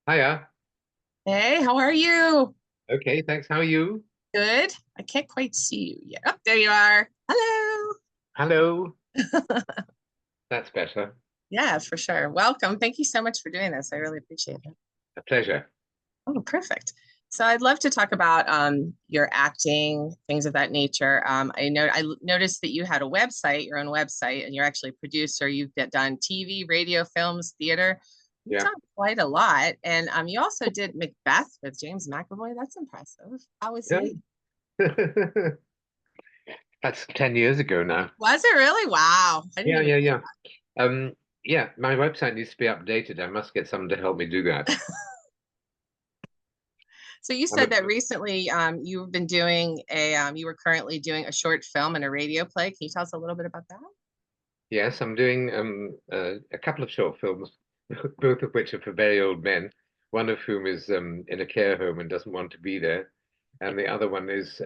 Hiya. Hey, how are you? Okay, thanks. How are you? Good. I can't quite see you yet. Oh, there you are. Hello. Hello. That's better. Yeah, for sure. Welcome. Thank you so much for doing this. I really appreciate it. A pleasure. Oh, perfect. So I'd love to talk about your acting, things of that nature. I noticed that you had a website, your own website, and you're actually a producer. Done TV, radio, films, theater. You've Yeah. done quite a lot. And you also did Macbeth with James McAvoy. That's impressive. How was Yeah. he? That's 10 years ago now. Was it really? Wow. I didn't Yeah, even yeah, know. yeah. Yeah, my website needs to be updated. I must get someone to help me do that. So you I'm a, said that recently you've been doing you were currently doing a short film and a radio play. Can you tell us a little bit about that? yes, I'm doing a couple of short films, both of which are for very old men, one of whom is in a care home and doesn't want to be there, and the other one is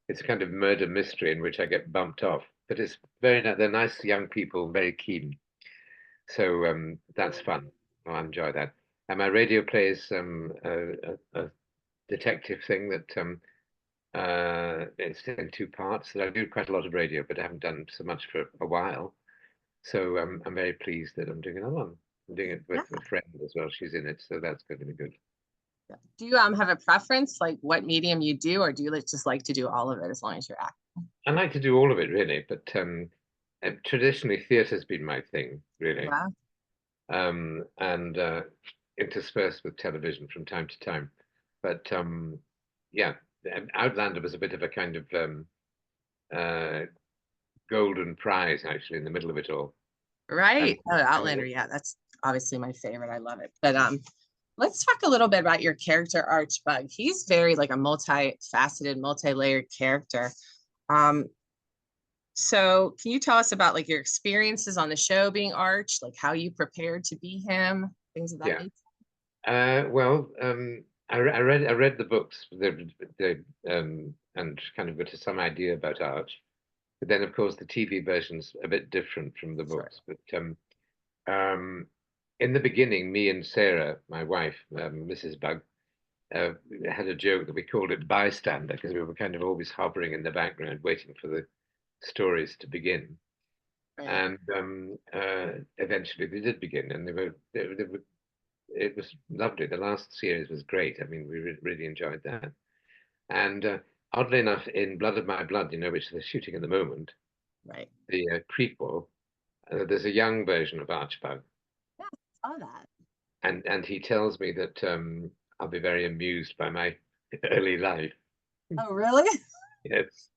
it's a kind of murder mystery in which I get bumped off. But it's they're nice young people, very keen. So that's fun. I enjoy that. And my radio play is a detective thing that it's in two parts. That I do quite a lot of radio, but I haven't done so much for a while. So I'm very pleased that I'm doing another one. I'm doing it Yeah. with a friend as well. She's in it, so that's going to be good. Do you have a preference, like what medium you do, or do you just like to do all of it as long as you're acting? I like to do all of it really, but traditionally theatre's been my thing really, Wow. and interspersed with television from time to time. But yeah, Outlander was a bit of a kind of uh, golden prize actually in the middle of it all. And Right. Oh, Outlander. Yeah, that's obviously my favorite. I love it. But let's talk a little bit about your character Archbug. He's very like a multi-faceted, multi-layered character. Um, So, can you tell us about like your experiences on the show being Arch, like how you prepared to be him, things of that yeah, nature? well, I read the books, and kind of got some idea about Arch. But then, of course, the TV version's a bit different from the Sure. books. But um, in the beginning, me and Sarah, my wife, Mrs. Bug, uh, had a joke that we called it bystander because we were kind of always hovering in the background, waiting for the stories to begin. Right. And eventually they did begin, and they were it was lovely. The last series was great. I mean, we really enjoyed that. And oddly enough, in Blood of My Blood, which they're shooting at the moment, Right. the prequel, there's a young version of Archibald, Yeah, I saw that. and he tells me that I'll be very amused by my early life. Oh, really? Yes,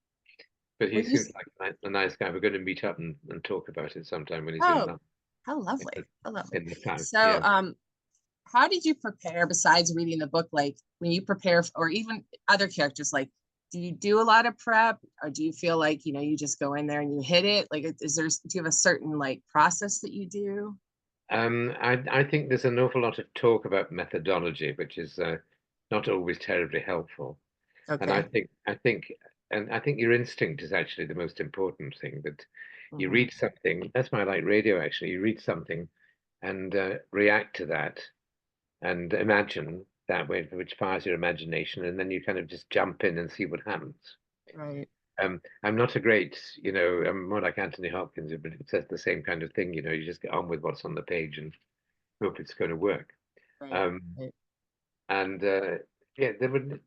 but he When you seems like a nice guy. We're going to meet up and talk about it sometime when he's in oh, London, how in lovely. the, How lovely. in the south. So, Yeah. how did you prepare besides reading the book? Like when you prepare, or even other characters, like do you do a lot of prep, or do you feel like you just go in there and you hit it? Like, do you have a certain like process that you do? I think there's an awful lot of talk about methodology, which is not always terribly helpful. And Okay. I think your instinct is actually the most important thing. That you Hmm. read something. That's why I like radio. Actually, you read something and react to that and imagine that way, which fires your imagination, and then you kind of just jump in and see what happens. Right. I'm not a great, I'm more like Anthony Hopkins, but it says the same kind of thing. You just get on with what's on the page and hope it's going to work. Right. Um, Right. and yeah, there would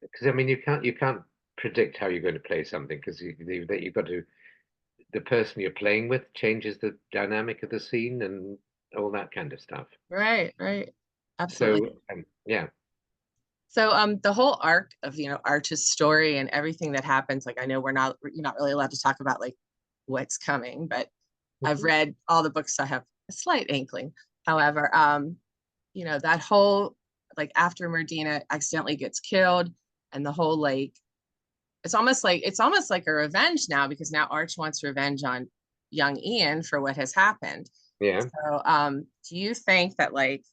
because I mean you can't predict how you're going to play something because you've got to the person you're playing with changes the dynamic of the scene and all that kind of stuff. Right. Right. Absolutely. So yeah, So the whole arc of Arch's story and everything that happens, like I know you're not really allowed to talk about like what's coming, but I've Mhm. read all the books, so I have a slight inkling. However, that whole like after Merdina accidentally gets killed and the whole like it's almost like a revenge now because now Arch wants revenge on young Ian for what has happened. Yeah, So do you think that like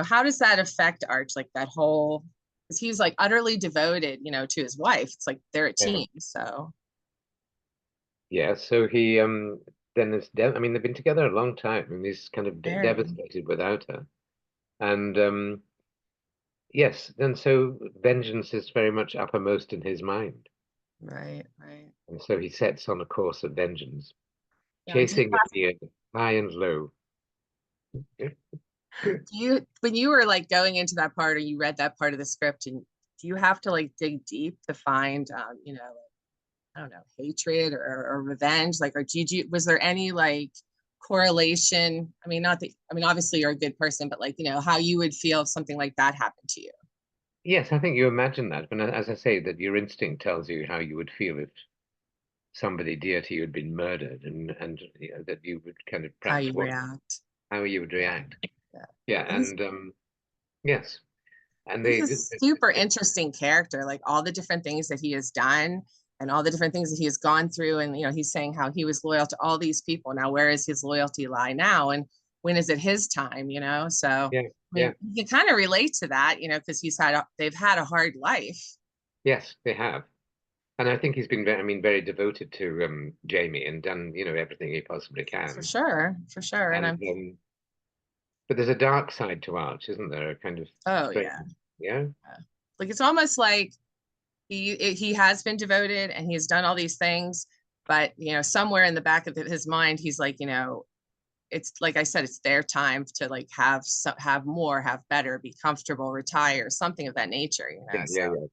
how does that affect Arch? Like that whole, because he's like utterly devoted, to his wife. It's like they're a yeah, team. So yeah. So he then is I mean they've been together a long time and he's kind of very, devastated without her. And yes, and so vengeance is very much uppermost in his mind. Right, right. And so he sets on a course of vengeance, Yeah. chasing the deer high and low. When you were like going into that part or you read that part of the script, and do you have to like dig deep to find, I don't know, hatred or revenge? Like, or was there any like correlation? I mean, not that, I mean, obviously you're a good person, but like, how you would feel if something like that happened to you. Yes, I think you imagine that. But as I say, that your instinct tells you how you would feel if somebody dear to you had been murdered, and you know, that you would kind of How perhaps you want react. how you would Yeah. react. Yeah. Yeah, He's and yes, and he's they, a super interesting character, like all the different things that he has done and all the different things that he has gone through. And he's saying how he was loyal to all these people. Now, where is his loyalty lie now? And when is it his time? So yeah, I yeah, mean, you can kind of relate to that, because they've had a hard life. yes, they have. And I think he's been very, I mean, very devoted to Jamie and done, everything he possibly For can. sure, for sure. And And I'm but there's a dark side to art, isn't there? A kind of oh strange, yeah. yeah, Like it's almost like he has been devoted and he's done all these things, but somewhere in the back of his mind, he's like, it's like I said, it's their time to like have more, have better, be comfortable, retire, something of that nature. yeah, So yeah, yeah.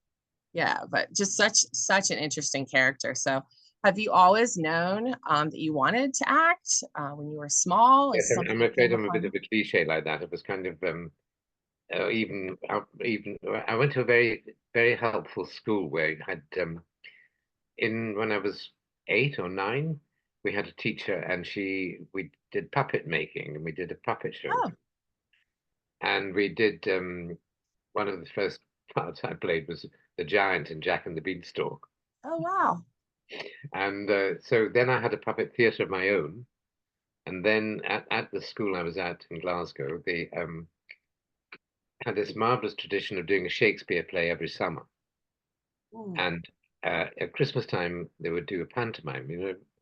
yeah, but just such an interesting character. So have you always known that you wanted to act when you were small? Yes, Is something I'm that afraid came I'm a bit upon of a cliche like that. It was kind of even I went to a very very helpful school where it had in when I was 8 or 9, we had a teacher and we did puppet making and we did a puppet show you? and we did one of the first parts I played was the giant in Jack and the Beanstalk. Oh wow. And so then I had a puppet theatre of my own. And then at the school I was at in Glasgow, they had this marvelous tradition of doing a Shakespeare play every summer. Ooh. And at Christmas time, they would do a pantomime,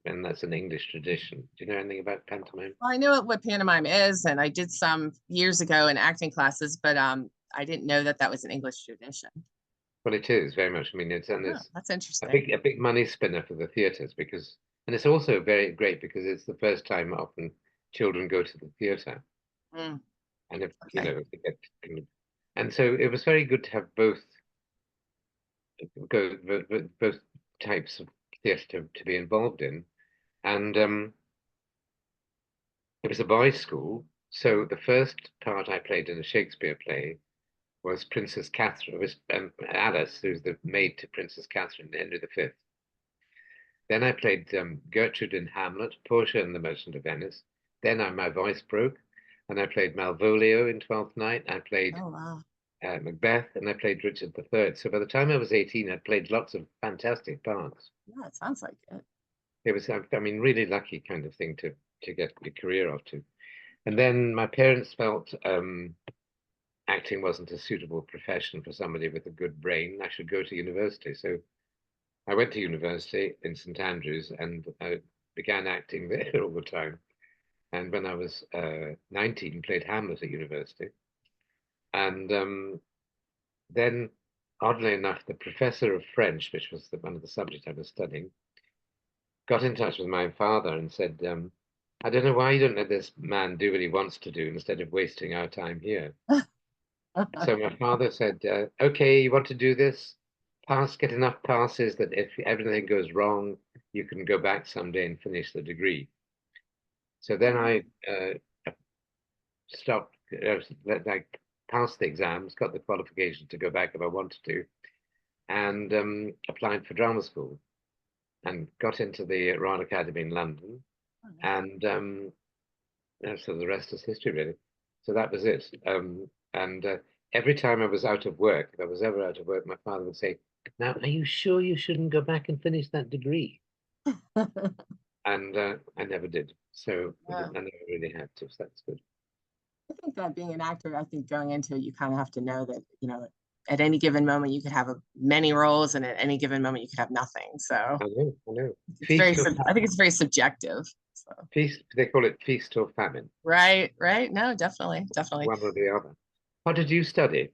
and that's an English tradition. Do you know anything about pantomime? Well, I know what pantomime is, and I did some years ago in acting classes, but I didn't know that that was an English tradition. Well, it is very much. I mean, Oh, it's that's interesting. a big money spinner for the theatres because, and it's also very great because it's the first time often children go to the theatre, Mm, and if okay. if they get kind of, and so it was very good to have both types of theatre to be involved in, and it was a boys' school. So the first part I played in a Shakespeare play was Princess Catherine. It was Alice, who's the maid to Princess Catherine, Henry V. Then I played Gertrude in Hamlet, Portia in The Merchant of Venice. Then my voice broke, and I played Malvolio in Twelfth Night. I played Oh wow. Macbeth, and I played Richard III. So by the time I was 18, I'd played lots of fantastic parts. Yeah, it sounds like it. It was, I mean, really lucky kind of thing to get a career off to. And then my parents felt acting wasn't a suitable profession for somebody with a good brain. I should go to university. So I went to university in St Andrews and I began acting there all the time. And when I was 19, played Hamlet at university. And then, oddly enough, the professor of French, which was one of the subjects I was studying, got in touch with my father and said, I don't know why you don't let this man do what he wants to do instead of wasting our time here. So my father said, okay, you want to do this? Get enough passes that if everything goes wrong, you can go back someday and finish the degree. So then I stopped, like passed the exams, got the qualification to go back if I wanted to, and applied for drama school and got into the Royal Academy in London. And so the rest is history, really. So that was it. And every time I was out of work, if I was ever out of work, my father would say, "Now, are you sure you shouldn't go back and finish that degree?" And I never did. So I Yeah. never really had to. So that's good. I think that being an actor, I think going into it, you kind of have to know that, at any given moment you could have many roles and at any given moment you could have nothing. So I know, I know. it's I think Famine. it's very subjective. So Feast. They call it feast or famine, right, right. No, definitely, definitely. one or the other. What did you study?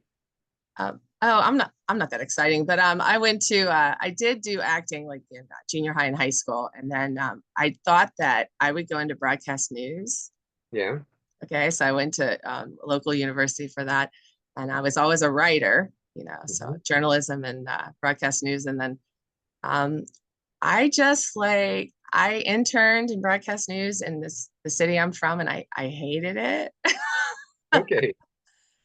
Oh, I'm not that exciting, but I went to I did do acting like in junior high and high school, and then I thought that I would go into broadcast news. Yeah. Okay, so I went to a local university for that, and I was always a writer, so Hmm. journalism and broadcast news, and then um, I just like I interned in broadcast news in the city I'm from, and I hated it. Okay.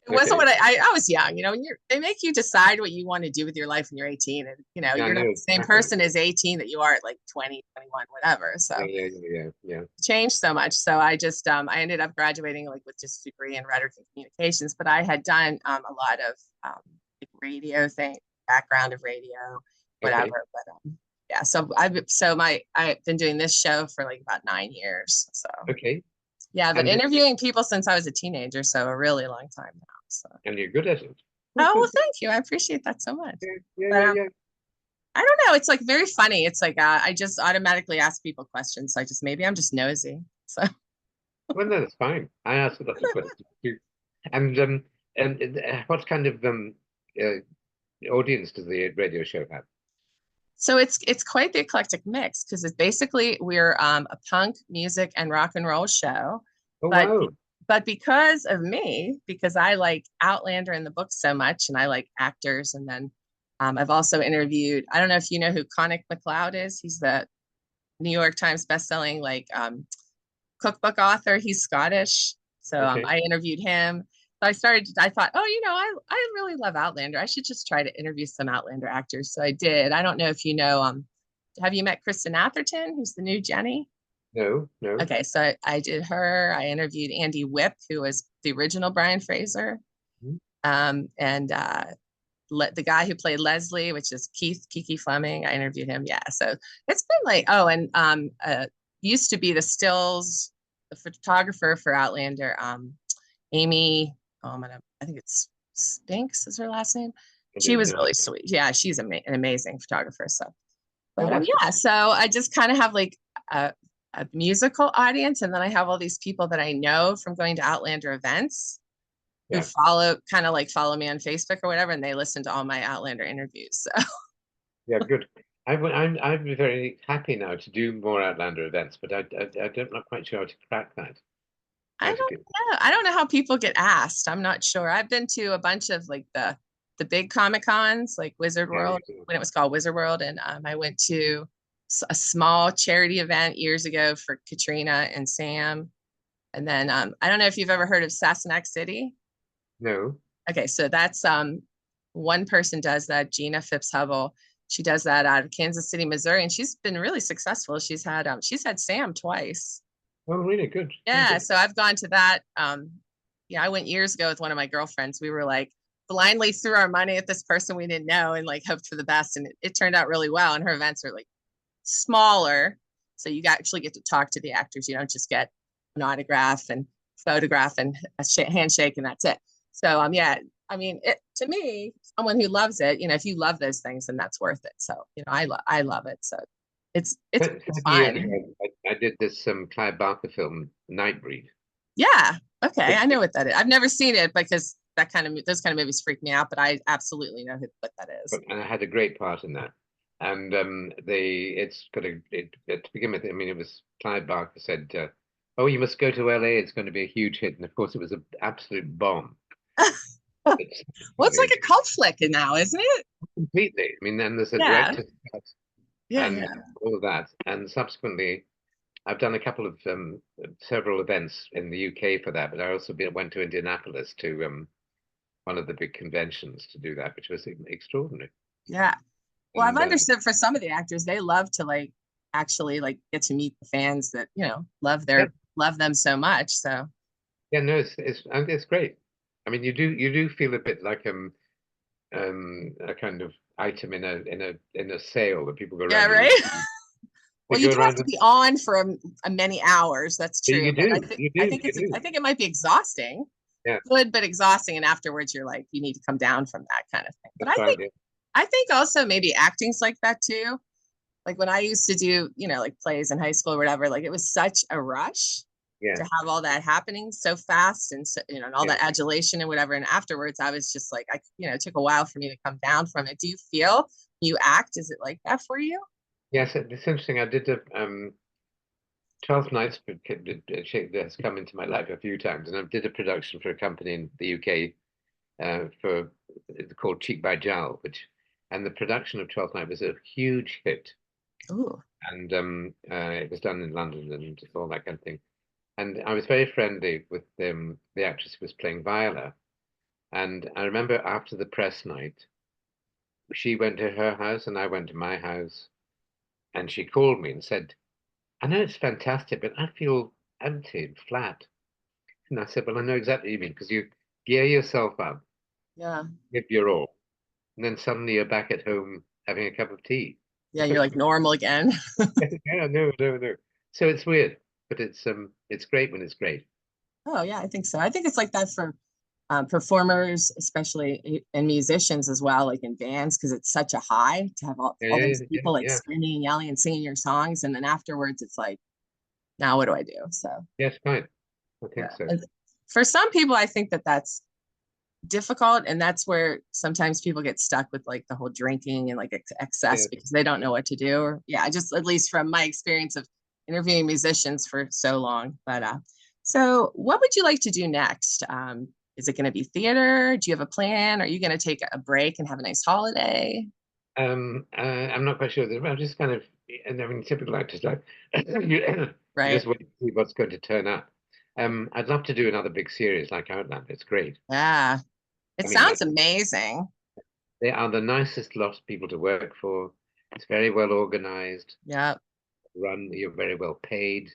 It wasn't Okay. what I was young, when they make you decide what you want to do with your life when you're 18, and Yeah, I you're not know the same exactly. person as 18 that you are at like 20, 21, whatever. So Yeah, yeah, yeah, yeah, yeah. changed so much. So I just I ended up graduating like with just a degree in rhetoric and communications, but I had done a lot of like radio thing, background of radio, Okay. whatever. But yeah, I've been doing this show for like about 9 years. So Okay. yeah, but And interviewing people since I was a teenager, so a really long time now. So and you're good at it. oh well, thank you. I appreciate that so much. Yeah, yeah, But yeah, yeah. I don't know. It's like very funny. It's like I just automatically ask people questions. So maybe I'm just nosy. So Well, no, that's fine. I asked a lot of questions too. And what kind of uh, audience does the radio show have? it's quite the eclectic mix because it's basically we're a punk music and rock and roll show, Oh, but wow. because of me, because I like Outlander in the book so much, and I like actors, and then I've also interviewed. I don't know if you know who Connick McLeod is. He's the New York Times bestselling like cookbook author. He's Scottish. So Okay. I interviewed him. So I thought, oh, I really love Outlander. I should just try to interview some Outlander actors. So I did. I don't know if you know, have you met Kristen Atherton, who's the new Jenny? No, no. Okay, so I did her. I interviewed Andy Whipp, who was the original Brian Fraser. Mhm. And the guy who played Leslie, which is Kiki Fleming. I interviewed him. Yeah. So it's been like, oh, and used to be the photographer for Outlander, Amy, I think it's Spinks is her last name. I She don't was know. really sweet. Yeah, she's an amazing photographer. So, Oh, but that's yeah, so I just kind of have like a, a musical audience, and then I have all these people that I know from going to Outlander events who yeah. follow me on Facebook or whatever, and they listen to all my Outlander interviews. So Yeah, good. I'd be very happy now to do more Outlander events, but I don't not quite sure how to crack that. I How don't to do. know. I don't know how people get asked. I'm not sure. I've been to a bunch of like the big Comic Cons, like Wizard Yeah, World, yeah, when it was called Wizard World, and I went to a small charity event years ago for Katrina and Sam. And then I don't know if you've ever heard of Sassenach City. no. Okay, so that's one person does that, Gina Phipps Hubble. She does that out of Kansas City, Missouri, and she's been really successful. She's had Sam twice. Oh, really good. Oh, Yeah, good. so I've gone to that. Yeah, I went years ago with one of my girlfriends. We were like blindly threw our money at this person we didn't know and like hoped for the best, and it turned out really well. And her events are like smaller, so you actually get to talk to the actors. You don't just get an autograph and photograph and a handshake, and that's it. So yeah, I mean, to me, someone who loves it, if you love those things, then that's worth it. So I love it. So it's Have you? fun. I did this Clive Barker film, Nightbreed, Yeah. Okay. which, I know what that is. I've never seen it because those kind of movies freak me out, but I absolutely know what that is. and I had a great part in that. And it's got to begin with. I mean, it was Clive Barker said, "Oh, you must go to LA. It's going to be a huge hit." And of course, it was an absolute bomb. It's Well, it's like a cult flick now, isn't it? completely. I mean, then there's a Yeah. director's cut Yeah. and Yeah. all of that. And subsequently, I've done a couple of several events in the UK for that, but I also went to Indianapolis to one of the big conventions to do that, which was extraordinary. Yeah. Well, I've And understood for some of the actors, they love to like actually like get to meet the fans that, yeah, love them so much. So yeah, no, it's great. I mean, you do feel a bit like a kind of item in a sale that people go yeah, around right. and they Well, you go do have around to and be on for many hours. That's true. you But do, you I do, think you do. I think it might be exhausting. Yeah, Good, but exhausting. And afterwards, you're like, you need to come down from that kind of thing. But that's right. Yeah. I think also maybe acting's like that too. Like when I used to do, like plays in high school or whatever, like it was such a rush. Yeah, to have all that happening so fast and so, and all yeah. that adulation and whatever. And afterwards, I was just like, it took a while for me to come down from it. Do you feel you act? Is it like that for you? Yes, it's interesting. I did a 12th Nights has come into my life a few times, and I did a production for a company in the UK for it's called Cheek by Jowl, and the production of 12th Night was a huge hit, Ooh. and it was done in London and all that kind of thing. And I was very friendly with the actress who was playing Viola, and I remember after the press night, she went to her house and I went to my house, and she called me and said, "I know it's fantastic, but I feel empty and flat." And I said, "Well, I know exactly what you mean because you gear yourself up, Yeah. give your all, and then suddenly you're back at home having a cup of tea." Yeah. You're like normal again. Yeah, no, no, no. So it's weird, but it's great when it's great. Oh, yeah, I think so. I think it's like that for performers, especially and musicians as well, like in bands, because it's such a high to have Yeah, all yeah, those yeah, people like yeah. screaming and yelling and singing your songs. And then afterwards, it's like, now what do I do? So, Yes, fine. I think yeah. so. And for some people, I think that that's difficult. And that's where sometimes people get stuck with like the whole drinking and like excess Yeah. because they don't know what to do. Or, yeah, just at least from my experience of interviewing musicians for so long. But so what would you like to do next? Is it going to be theater? Do you have a plan? Are you going to take a break and have a nice holiday? I'm not quite sure. I'm just kind of, and I mean, typical actors like you, you Right. just wait to see what's going to turn up. I'd love to do another big series like Outlander. It's great. Yeah. I It mean, sounds amazing. they are the nicest lot of people to work for. It's very well organized, Yeah. run. You're very well paid.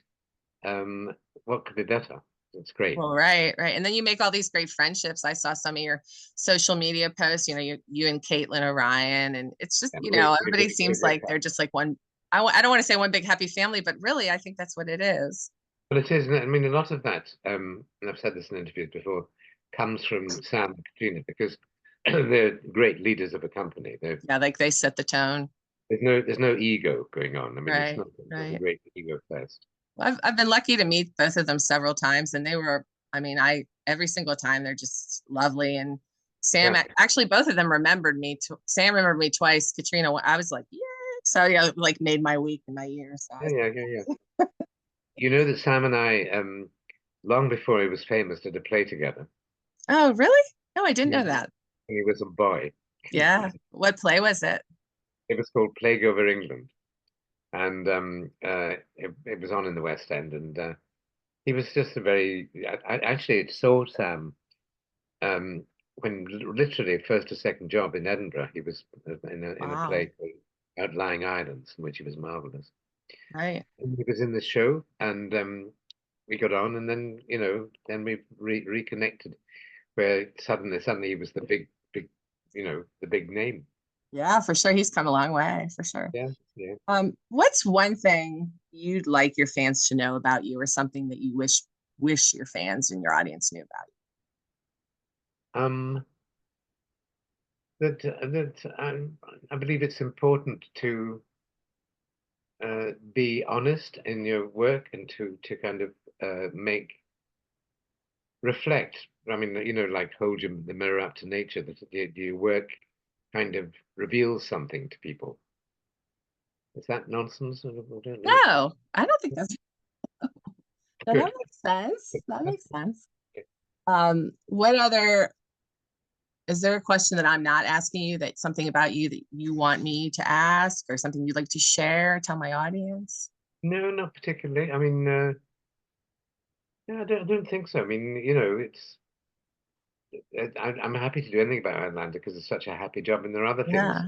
Um, what could be better? It's great. Well, right, right. And then you make all these great friendships. I saw some of your social media posts, you and Caitlin Orion, and it's just, And everybody seems like they're just like one, I don't want to say one big happy family, but really, I think that's what it is. Well, it is. I mean, a lot of that, and I've said this in interviews before, comes from Sam and Katrina because they're great leaders of a company. Yeah, like they set the tone. There's no ego going on. I mean, it's Right, not a right. great ego fest. Well, I've been lucky to meet both of them several times, and they were, I mean, every single time they're just lovely. And Sam, Yeah, actually, both of them remembered me. Sam remembered me twice. Katrina, I was like, yeah. So yeah, like made my week and my year. So yeah, yeah, yeah, yeah. You know that Sam and I, long before he was famous, did a play together. oh, really? No, I didn't Yeah. know that. When he was a boy. Yeah. What play was it? It was called Plague Over England, and it was on in the West End, and he was just a very. I actually saw Sam when literally first or second job in Edinburgh. He was in a Wow. play called Outlying Islands, in which he was marvelous. Right. And he was in the show, and we got on, and then then we reconnected, where suddenly he was the big, the big name. Yeah, for sure. He's come a long way, for sure. Yeah, yeah. What's one thing you'd like your fans to know about you, or something that you wish your fans and your audience knew about Um, I believe it's important to be honest in your work and to kind of make reflect. I mean, like hold the mirror up to nature. That your work kind of reveals something to people. Is that nonsense? I don't you? know. No, I don't think that's that Good. makes sense. That That's makes sense. What other is there a question that I'm not asking you, that something about you that you want me to ask, or something you'd like to share, tell my audience? No, not particularly. I mean, no, I don't think so. I mean, I'm happy to do anything about Outlander because it's such a happy job, and there are other things Yeah.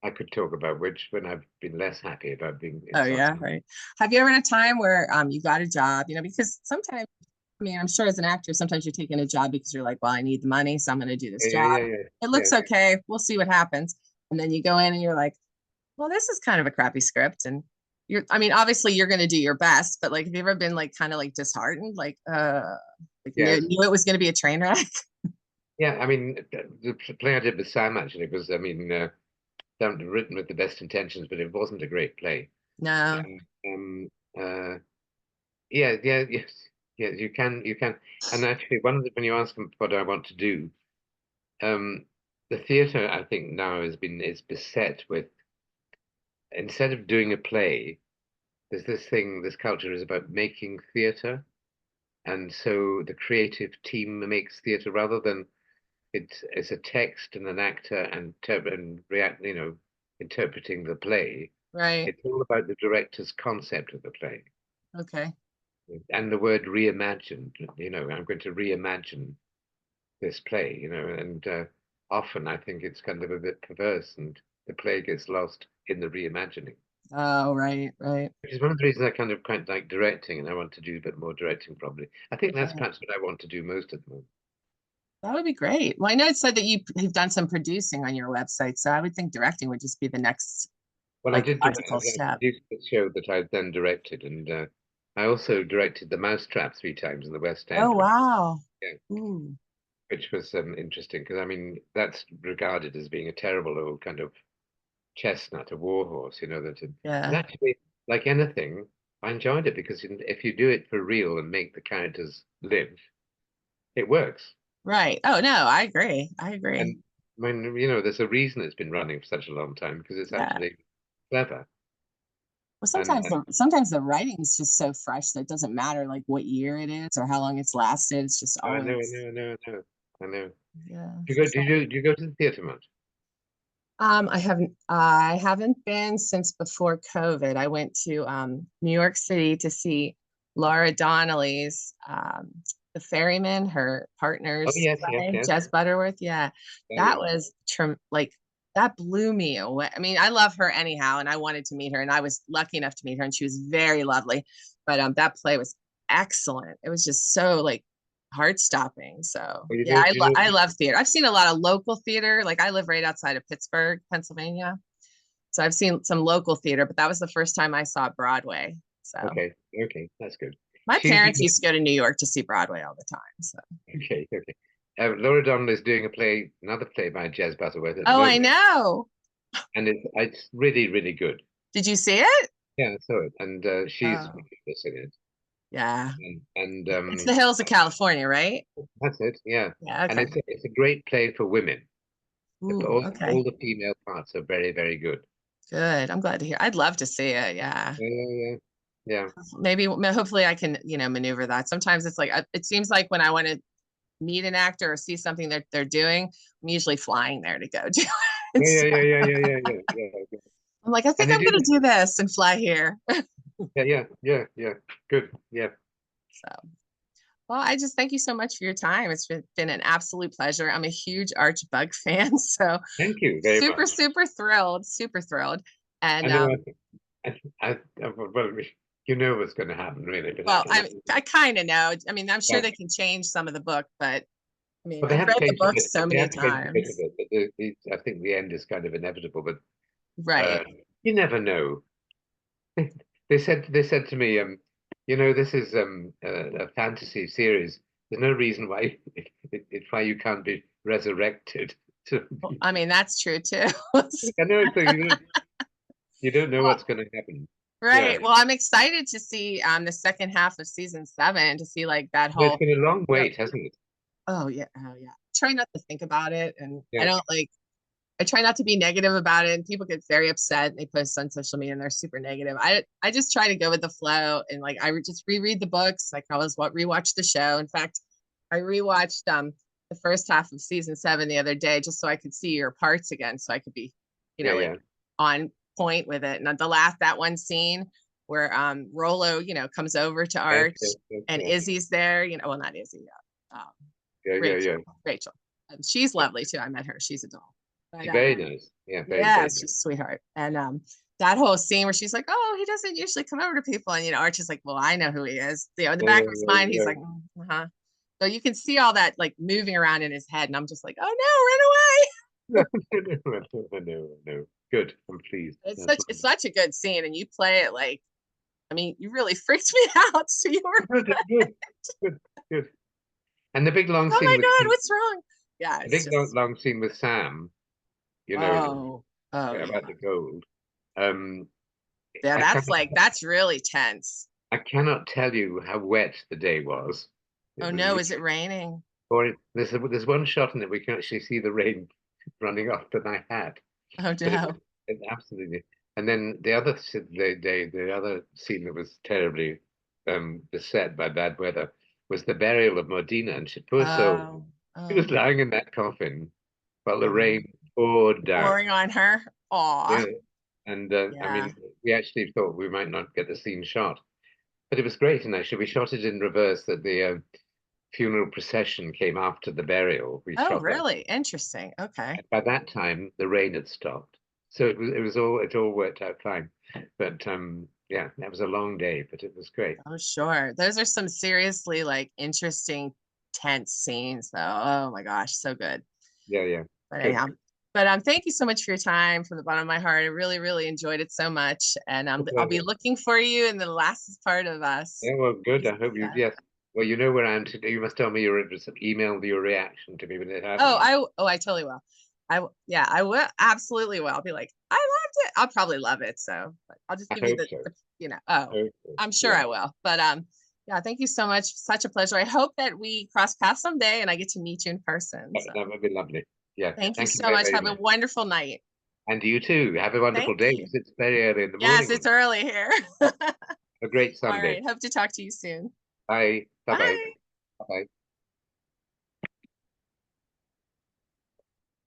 I could talk about, which when I've been less happy about being in Oh yeah, something. right. Have you ever had a time where you got a job, because sometimes, I mean, I'm sure as an actor, sometimes you're taking a job because you're like, well, I need the money, so I'm going to do this Yeah, yeah, job. yeah, yeah, It yeah. looks okay. We'll see what happens. And then you go in and you're like, well, this is kind of a crappy script. And I mean, obviously you're going to do your best, but like, have you ever been like kind of like disheartened, like Yes, knew it was going to be a train wreck? yeah. I mean, the play I did with Sam actually was, I mean, written with the best intentions, but it wasn't a great play. No. And uh, yeah, yeah, yes. Yes, you can. And actually, when you ask them what I want to do, um, the theatre I think now is beset with, instead of doing a play, there's this culture is about making theatre, and so the creative team makes theatre rather than it's a text and an actor and react, interpreting the play. Right. It's all about the director's concept of the play. Okay. And the word reimagined, I'm going to reimagine this play, and often I think it's kind of a bit perverse and the play gets lost in the reimagining, Oh, right, right. which is one of the reasons I kind of quite like directing and I want to do a bit more directing probably. I think that's Yeah, perhaps what I want to do most at the moment. that would be great. Well, I know it said that have done some producing on your website, so I would think directing would just be the next Well, like logical I step. produced a show that I then directed, and I also directed The Mousetrap three times in the West Oh, End, wow. yeah, Ooh, which was interesting because I mean that's regarded as being a terrible old kind of chestnut, a war horse, but yeah. actually, like anything, I enjoyed it because if you do it for real and make the characters live, it works. Right. Oh, no, I agree. I agree. And when there's a reason it's been running for such a long time because it's Yeah. actually clever. Well, And sometimes the writing is just so fresh that it doesn't matter like what year it is or how long it's lasted. It's just I know, I always, know, I know, I know, I know. yeah. Do you go? Do you go to the theatre much? I haven't been since before COVID. I went to New York City to see Laura Donnelly's The Ferryman, her Oh partner's yes, yes, play, yes. Jess Butterworth. Yeah, Yeah, that yeah. was like that blew me away. I mean, I love her anyhow, and I wanted to meet her, and I was lucky enough to meet her, and she was very lovely. But that play was excellent. It was just so like heart stopping. So Well, yeah, do you know? I love theater. I've seen a lot of local theater. Like I live right outside of Pittsburgh, Pennsylvania. So I've seen some local theater, but that was the first time I saw Broadway. So Okay, okay, that's good. my She's parents used to go to New York to see Broadway all the time. So okay, okay. Laura Donnell is doing another play by Jez Butterworth at the oh, I moment, know. and it's really, really good. Did you see it? Yeah, I saw it, and she's Oh, ridiculous in it, yeah. and It's the hills of California, right? that's it. Yeah, Yeah, and okay. it's a great play for women. Ooh, All okay. the female parts are very, very good. Good. I'm glad to hear. I'd love to see it. Yeah. Yeah, yeah, yeah. Maybe hopefully I can, maneuver that. Sometimes it's like it seems like when I want to meet an actor or see something that they're doing, I'm usually flying there to go do it. Yeah, yeah, So yeah, yeah, yeah, yeah, yeah, yeah, yeah. I'm like, I And think they I'm do gonna do this and fly here. yeah, yeah, yeah, yeah. Good. Yeah. So, well, I just thank you so much for your time. It's been an absolute pleasure. I'm a huge Arch Bug fan, so Thank you very super, much. super thrilled, super thrilled. I And know. Well, you know what's going to happen, really, but I well, cannot. I kind of know. I mean, I'm sure Yeah. they can change some of the book, but I mean, Well, they I've have read the changed a book bit. so They many have changed a bit of times. it, but I think the end is kind of inevitable. But Right. you never know. They said to me, this is a fantasy series. There's no reason why why you can't be resurrected. So Well, I mean, that's true too. I know so you don't know Well, what's going to happen. Yeah, right. Well, I'm excited to see the second half of season 7 to see like that but it's whole been a long wait, hasn't it? oh yeah, oh yeah. Try not to think about it. And I Yeah. don't like I try not to be negative about it. And people get very upset and they post on social media and they're super negative. I just try to go with the flow and like just reread the books. Like I always rewatch the show. In fact, I rewatched the first half of season 7 the other day just so I could see your parts again, so I could be, Yeah, like yeah. on point with it. And the last that one scene where Rolo, comes over to Yes, yes, Arch yes, and yes. Izzy's there, well, not Izzy, um, Yeah, yeah, Rachel. yeah. Rachel. She's lovely too. I met her. She's a doll. But She's very nice. Yeah, very, yeah, very nice. she's a sweetheart. And that whole scene where she's like, "Oh, he doesn't usually come over to people," and Arch is like, "Well, I know who he is." In the Yeah, back yeah, of his mind, he's yeah, like, "Uh-huh." So you can see all that like moving around in his head, and I'm just like, "Oh no, yeah. run away!" No, no, no. Good. I'm pleased. That's It's lovely. such a good scene, and you play it like, I mean, you really freaked me out. So you were Good, good, good, good. And the big like, long "Oh scene my with God, what's wrong?" Yeah, the it's big just long scene with Sam, you know, oh about yeah, the gold. Um, yeah. I kind of That's really tense. I cannot tell you how wet the day was. Oh It was no, really is it raining? pouring. There's one shot in it we can actually see the rain running off to my hat, Oh but no. it absolutely. And then the other scene that was terribly beset by bad weather was the burial of Modena, and she, poor soul, Oh, she was oh, lying in that coffin while the oh. rain poured down. Pouring on her. Yeah, Aw. and I Yeah. mean, we actually thought we might not get the scene shot, but it was great. And actually, we shot it in reverse. That the funeral procession came after the burial. We Oh, shot that. really? Interesting. Okay. And by that time, the rain had stopped, so it all worked out fine. But yeah, that was a long day, but it was great. Oh, sure. Those are some seriously like interesting, tense scenes, though. Oh my gosh, so good. Yeah, yeah, But good. anyhow, but thank you so much for your time from the bottom of my heart. I really, really enjoyed it so much, and I'll be looking for you in the last part of us. Yeah, well, good. I hope you. Yes. Well, you know where I am today. You must tell me your address. Email your reaction to me when it Oh, happens. I totally will. Yeah, I will absolutely will. I'll be like, I loved it. I'll probably love it. So but I'll just I give you hope so. oh, Hope so. I'm sure Yeah, I will. But yeah, thank you so much. Such a pleasure. I hope that we cross paths someday and I get to meet you in person. So that would be lovely. Yeah. thank you Thank you so very, much. very Have a much. wonderful night. And you too. Have a wonderful Thank day you. because it's very early in the Yes, morning. it's early here. A great All Sunday. right. Hope to talk to you soon. Bye. Bye. Bye. Bye. Bye.